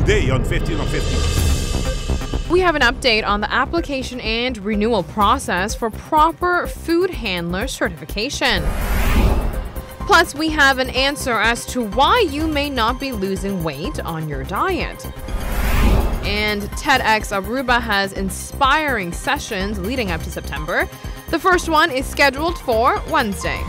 today on 15 on 15. We have an update on the application and renewal process for proper food handler certification. Plus, we have an answer as to why you may not be losing weight on your diet. And TEDx Aruba has inspiring sessions leading up to September. The first one is scheduled for Wednesday.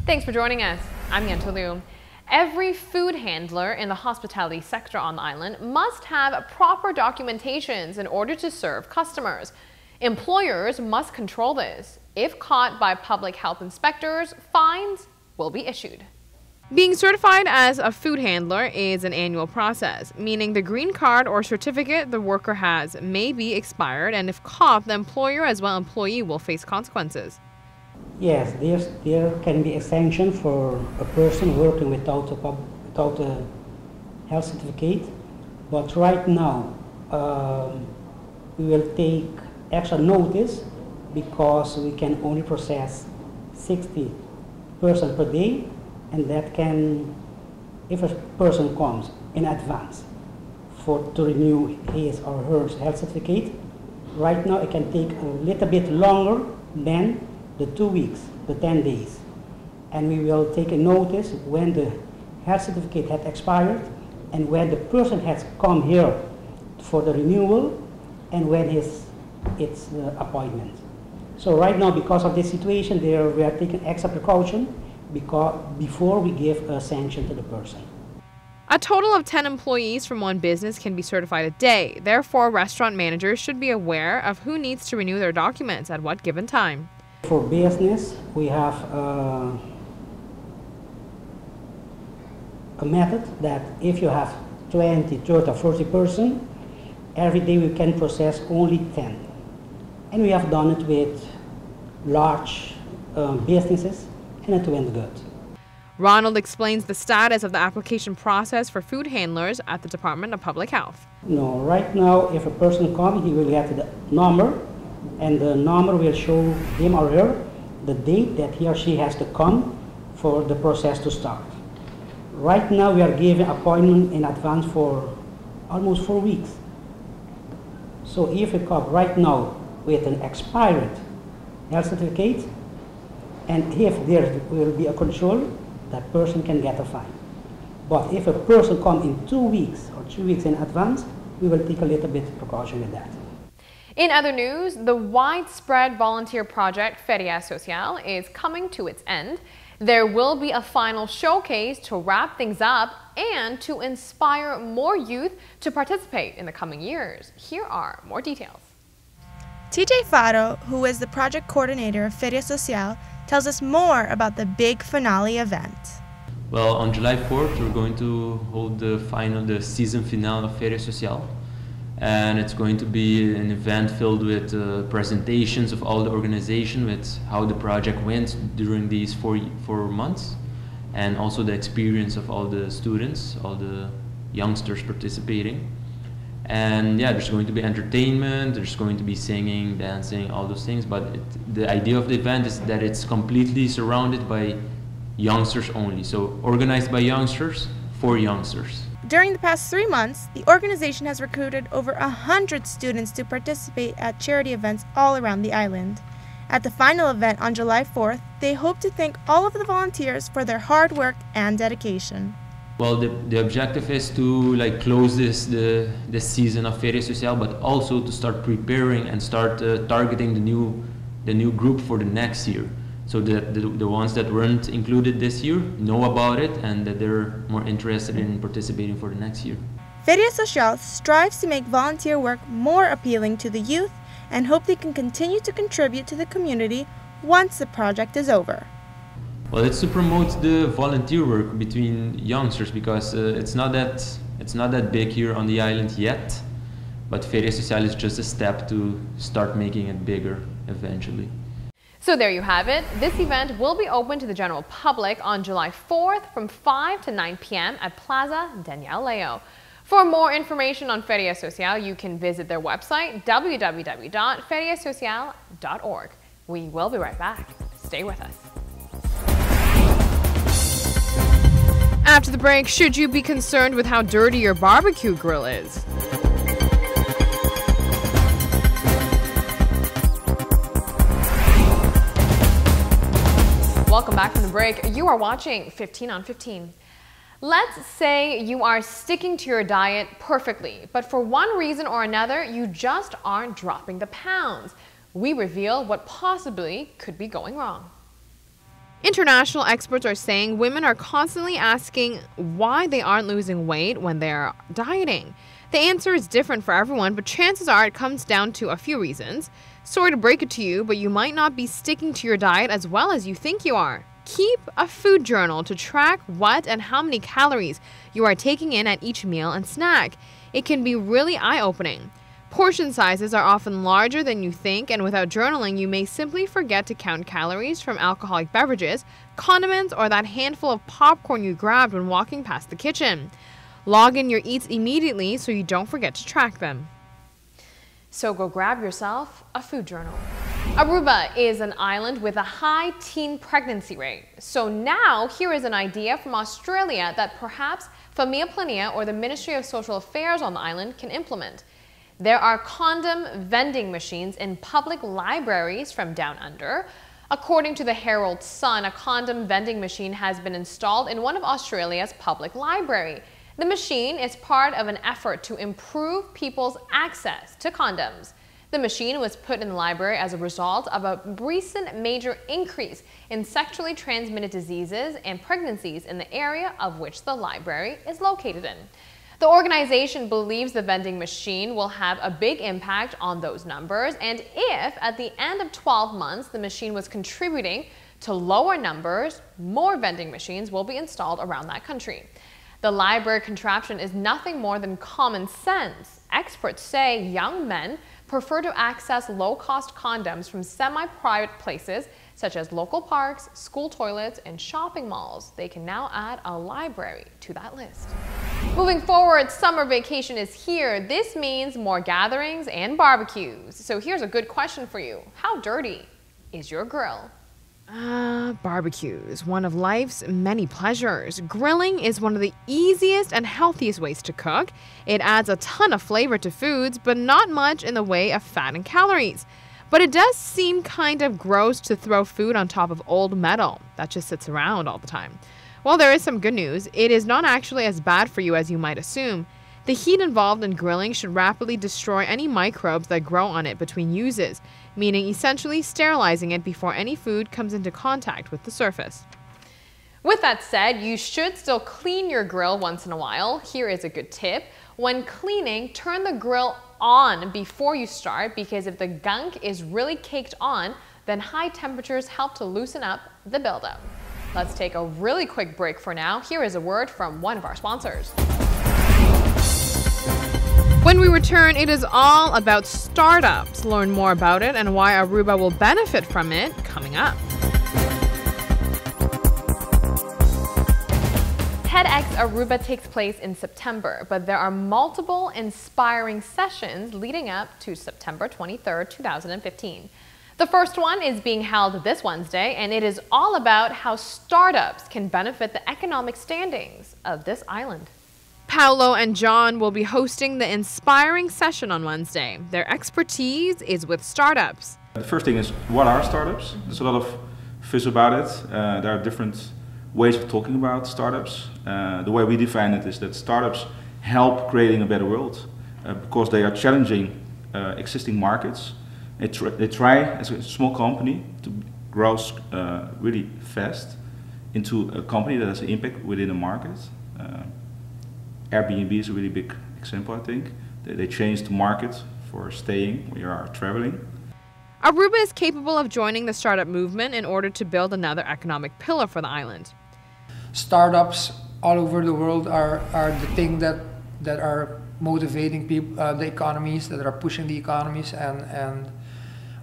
Thanks for joining us. I'm Yentl Lieuw. Every food handler in the hospitality sector on the island must have proper documentations in order to serve customers. Employers must control this. If caught by public health inspectors, fines will be issued. Being certified as a food handler is an annual process, meaning the green card or certificate the worker has may be expired, and if caught, the employer as well as employee will face consequences. Yes, there can be a sanction for a person working without a health certificate, but right now we will take extra notice because we can only process 60 persons per day, and that can, if a person comes in advance to renew his or her health certificate, right now it can take a little bit longer than the 2 weeks, the 10 days. And we will take a notice when the health certificate had expired and when the person has come here for the renewal and when its appointment. So right now, because of this situation, we are taking extra precaution before we give a sanction to the person. A total of 10 employees from one business can be certified a day. Therefore, restaurant managers should be aware of who needs to renew their documents at what given time. For business, we have a method that if you have 20, 30, or 40 persons, every day we can process only 10. And we have done it with large businesses, and it went good. Ronald explains the status of the application process for food handlers at the Department of Public Health. No, right now, if a person comes, he will get the number, and the number will show him or her the date that he or she has to come for the process to start. Right now we are giving appointment in advance for almost 4 weeks. So if you come right now with an expired health certificate, and if there will be a control, that person can get a fine. But if a person comes in 2 weeks or 3 weeks in advance, we will take a little bit of precaution with that. In other news, the widespread volunteer project Feria Social is coming to its end. There will be a final showcase to wrap things up and to inspire more youth to participate in the coming years. Here are more details. TJ Faro, who is the project coordinator of Feria Social, tells us more about the big finale event. Well, on July 4th, we're going to hold the season finale of Feria Social. And it's going to be an event filled with presentations of all the organization, with how the project went during these four months, and also the experience of all the students, all the youngsters participating. And yeah, there's going to be entertainment, there's going to be singing, dancing, all those things, but the idea of the event is that it's completely surrounded by youngsters only, so organized by youngsters for youngsters. During the past 3 months, the organization has recruited over 100 students to participate at charity events all around the island. At the final event on July 4th, they hope to thank all of the volunteers for their hard work and dedication. Well, the objective is to close this season of Feria Social, but also to start preparing and start targeting the new group for the next year. So the ones that weren't included this year know about it and that they're more interested in participating for the next year. Feria Social strives to make volunteer work more appealing to the youth and hope they can continue to contribute to the community once the project is over. Well, it's to promote the volunteer work between youngsters because it's not that big here on the island yet, but Feria Social is just a step to start making it bigger eventually. So there you have it. This event will be open to the general public on July 4th from 5 to 9 p.m. at Plaza Yentl Lieuw. For more information on Feria Social, you can visit their website, www.feriasocial.org. We will be right back. Stay with us. After the break, should you be concerned with how dirty your barbecue grill is? Welcome back from the break. You are watching 15 on 15. Let's say you are sticking to your diet perfectly, but for one reason or another, you just aren't dropping the pounds. We reveal what possibly could be going wrong. International experts are saying women are constantly asking why they aren't losing weight when they're dieting. The answer is different for everyone, but chances are it comes down to a few reasons. Sorry to break it to you, but you might not be sticking to your diet as well as you think you are. Keep a food journal to track what and how many calories you are taking in at each meal and snack. It can be really eye-opening. Portion sizes are often larger than you think, and without journaling, you may simply forget to count calories from alcoholic beverages, condiments, or that handful of popcorn you grabbed when walking past the kitchen. Log in your eats immediately so you don't forget to track them. So go grab yourself a food journal. Aruba is an island with a high teen pregnancy rate. So now here is an idea from Australia that perhaps Familia Planea or the Ministry of Social Affairs on the island can implement. There are condom vending machines in public libraries from down under. According to the Herald Sun, a condom vending machine has been installed in one of Australia's public libraries. The machine is part of an effort to improve people's access to condoms. The machine was put in the library as a result of a recent major increase in sexually transmitted diseases and pregnancies in the area of which the library is located in. The organization believes the vending machine will have a big impact on those numbers, and if at the end of 12 months the machine was contributing to lower numbers, more vending machines will be installed around that country. The library contraption is nothing more than common sense. Experts say young men prefer to access low-cost condoms from semi-private places such as local parks, school toilets, and shopping malls. They can now add a library to that list. Moving forward, summer vacation is here. This means more gatherings and barbecues. So here's a good question for you. How dirty is your grill? Barbecues, one of life's many pleasures. Grilling is one of the easiest and healthiest ways to cook. It adds a ton of flavor to foods, but not much in the way of fat and calories. But it does seem kind of gross to throw food on top of old metal that just sits around all the time. Well, there is some good news. It is not actually as bad for you as you might assume. The heat involved in grilling should rapidly destroy any microbes that grow on it between uses, meaning essentially sterilizing it before any food comes into contact with the surface. With that said, you should still clean your grill once in a while. Here is a good tip. When cleaning, turn the grill on before you start, because if the gunk is really caked on, then high temperatures help to loosen up the buildup. Let's take a really quick break for now. Here is a word from one of our sponsors. When we return, it is all about startups. Learn more about it and why Aruba will benefit from it coming up. TEDx Aruba takes place in September, but there are multiple inspiring sessions leading up to September 23rd, 2015. The first one is being held this Wednesday, and it is all about how startups can benefit the economic standings of this island. Paolo and John will be hosting the inspiring session on Wednesday. Their expertise is with startups. The first thing is, what are startups? There's a lot of fuzz about it. There are different ways of talking about startups. The way we define it is that startups help creating a better world because they are challenging existing markets. They try, as a small company, to grow really fast into a company that has an impact within a market. Airbnb is a really big example, I think. They changed the market for staying when you are traveling. Aruba is capable of joining the startup movement in order to build another economic pillar for the island. Startups all over the world are the thing that are motivating people, the economies, that are pushing the economies, and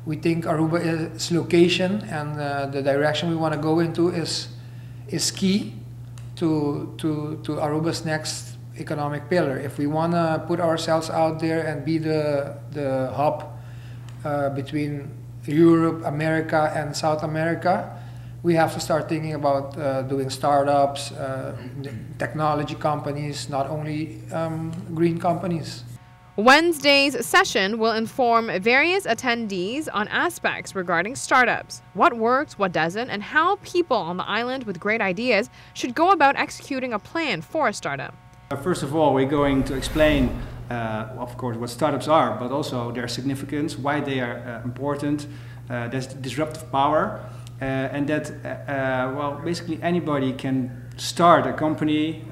we think Aruba's location and the direction we want to go into is key to Aruba's next economic pillar. If we want to put ourselves out there and be the hub between Europe, America, and South America, we have to start thinking about doing startups, technology companies, not only green companies. Wednesday's session will inform various attendees on aspects regarding startups, what works, what doesn't, and how people on the island with great ideas should go about executing a plan for a startup. First of all, we're going to explain, of course, what startups are, but also their significance, why they are important, their disruptive power, and that, well, basically anybody can start a company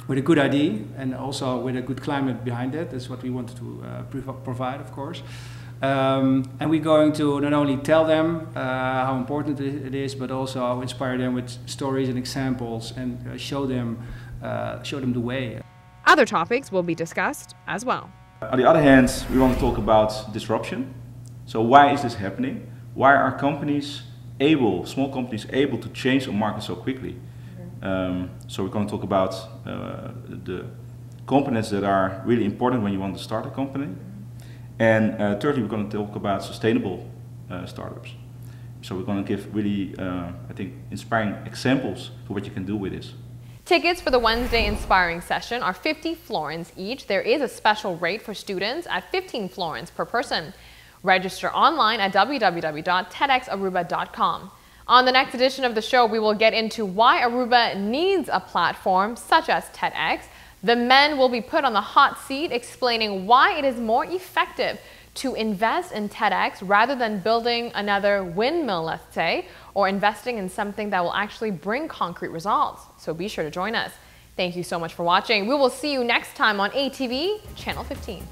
with a good idea and also with a good climate behind it. That's what we want to provide, of course. And we're going to not only tell them how important it is, but also inspire them with stories and examples and show them the way. Other topics will be discussed as well. On the other hand, we want to talk about disruption. So why is this happening? Why are companies able, small companies, able to change the market so quickly? So we're going to talk about the components that are really important when you want to start a company. And thirdly, we're going to talk about sustainable startups. So we're going to give really, I think, inspiring examples for what you can do with this. Tickets for the Wednesday Inspiring session are 50 florins each. There is a special rate for students at 15 florins per person. Register online at www.tedxaruba.com. On the next edition of the show, we will get into why Aruba needs a platform such as TEDx. The men will be put on the hot seat explaining why it is more effective to invest in TEDx rather than building another windmill, let's say, or investing in something that will actually bring concrete results. So be sure to join us. Thank you so much for watching. We will see you next time on ATV Channel 15.